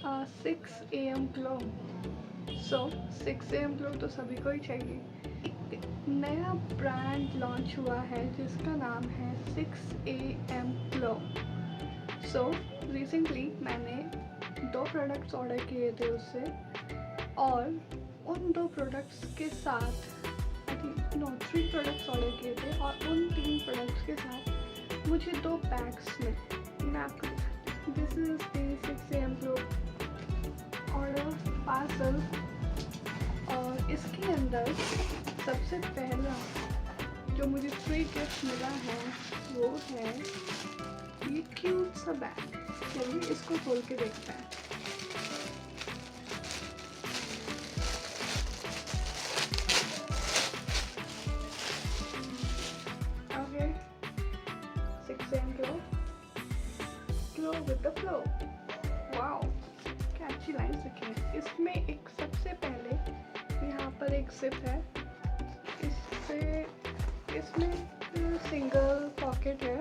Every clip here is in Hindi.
6 AM glow. So 6 AM glow तो सभी को ही चाहिए। एक नया ब्रांड लॉन्च हुआ है जिसका नाम है 6 AM ग्लो। सो रिसेंटली मैंने 2 प्रोडक्ट्स ऑर्डर किए थे उससे, और उन 2 प्रोडक्ट्स के साथ आई थिंक 3 प्रोडक्ट्स ऑर्डर किए थे, और उन 3 प्रोडक्ट्स के साथ मुझे 2 बैग्स मिले। मैं आपको this is the 6 AM glow order parcel, और इसके अंदर सबसे पहला जो मुझे फ्री गिफ्ट मिला है वो है ये क्यूट सा बैग। चलिए इसको खोल के देखते हैं। Okay, 6 AM glow with the flow. Wow, क्या अच्छी लाइन्स लिखी हैं। इसमें एक सबसे पहले यहाँ पर एक जिप है, इसमें सिंगल पॉकेट है,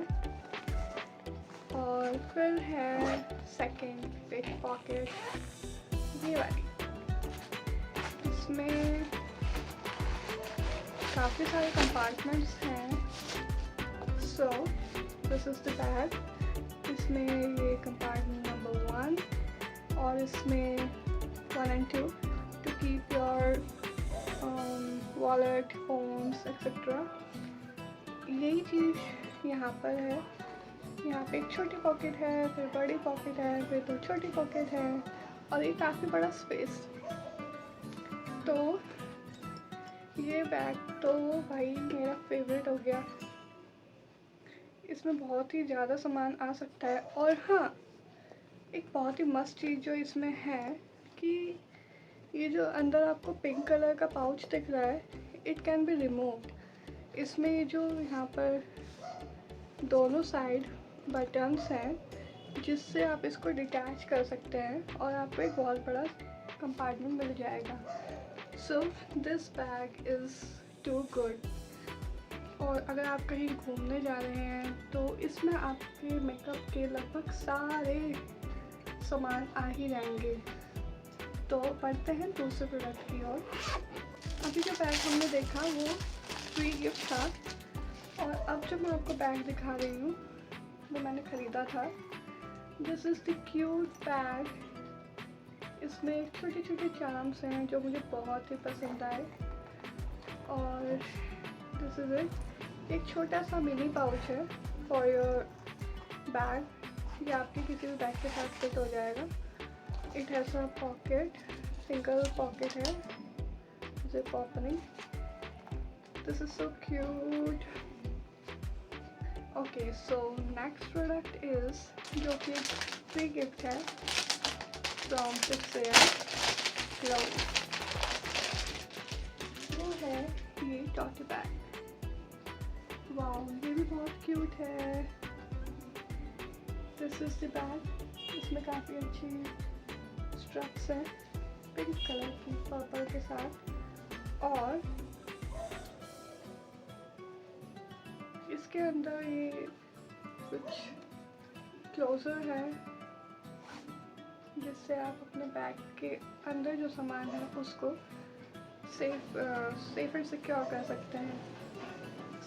और फिर है सेकेंड बिग पॉकेट ये वाली। इसमें काफ़ी सारे कंपार्टमेंट्स हैं। So this is the bag. इसमें ये कंपार्टमेंट नंबर 1, और इसमें 1 and 2 to keep your wallet, phones etcetera. यही चीज़ यहाँ पर है। यहाँ पे एक छोटी पॉकेट है, फिर बड़ी पॉकेट है, फिर 2 छोटी पॉकेट है, और ये काफ़ी बड़ा स्पेस। तो ये बैग तो भाई मेरा फेवरेट हो गया। इसमें बहुत ही ज़्यादा सामान आ सकता है। और हाँ, एक बहुत ही मस्त चीज़ जो इसमें है कि ये जो अंदर आपको पिंक कलर का पाउच दिख रहा है, इट कैन बी रिमूव्ड। इसमें ये जो यहाँ पर दोनों साइड बटन्स हैं जिससे आप इसको डिटैच कर सकते हैं, और आपको एक बहुत बड़ा कंपार्टमेंट मिल जाएगा। So this bag is too good. और अगर आप कहीं घूमने जा रहे हैं तो इसमें आपके मेकअप के लगभग सारे सामान आ ही जाएंगे। तो बढ़ते हैं दूसरे प्रोडक्ट की ओर। अभी जो बैग हमने देखा वो फ्री गिफ्ट था, और अब जो मैं आपको बैग दिखा रही हूँ वो मैंने ख़रीदा था। This is the cute bag. इसमें छोटे छोटे चार्म्स हैं जो मुझे बहुत ही पसंद आए, और दिस इज़ इट। एक छोटा सा मिनी पाउच है फॉर योर बैग। ये आपके किसी भी बैग के साथ फिट हो जाएगा। It has a pocket, single pocket है, zip opening. This is so cute. Okay, so next product is जो कि फ्री गिफ्ट है फ्रॉम सिक्सम ग्लो, वो है ये टोट बैग। वाओ, ये भी बहुत क्यूट है। This is the bag. इसमें काफ़ी अच्छी स्ट्रप्स हैं पिंक कलर की पर्पल के साथ, और इसके अंदर ये कुछ क्लोजर है जिससे आप अपने बैग के अंदर जो सामान है उसको सेफ एंड सिक्योर कर सकते हैं।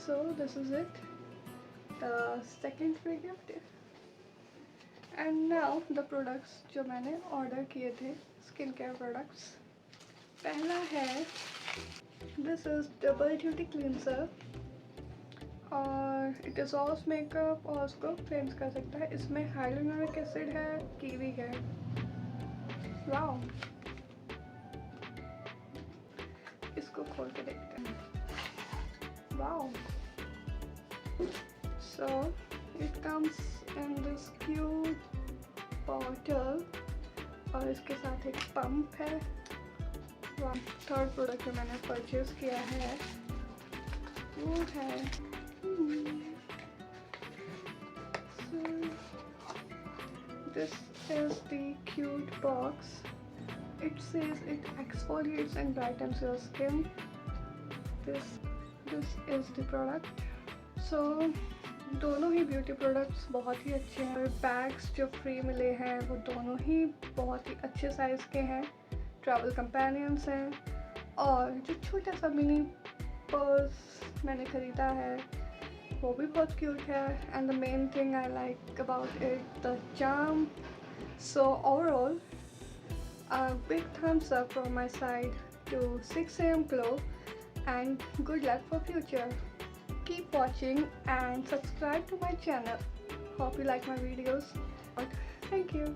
So this is it, the second free gift. And now the products जो मैंने ऑर्डर किए थे, स्किन केयर प्रोडक्ट्स। पहला है this is double duty cleanser, और इट इज़ ऑल्स मेकअप और उसको क्लेंस कर सकता है। इसमें हाइलुरोनिक एसिड है, कीवी है। वाओ, इसको खोल के देखते हैं। Wow, so it comes in this cute bottle, और इसके साथ एक पंप है। वाह, थर्ड प्रोडक्ट जो मैंने परचेज किया है वो है this is the cute box. It says it exfoliates and brightens your skin. This is the product. So दोनों ही ब्यूटी प्रोडक्ट्स बहुत ही अच्छे हैं और बैग्स जो फ्री मिले हैं वो दोनों ही बहुत ही अच्छे साइज़ के हैं, ट्रैवल कंपेनियंस हैं। और जो छोटा सा मिनी पर्स मैंने ख़रीदा है वो भी बहुत क्यूट है। And the main thing I like about it the charm. So overall a big thumbs up from my side to 6am Glow and good luck for future. Keep watching and subscribe to my channel. Hope you like my videos. Thank you.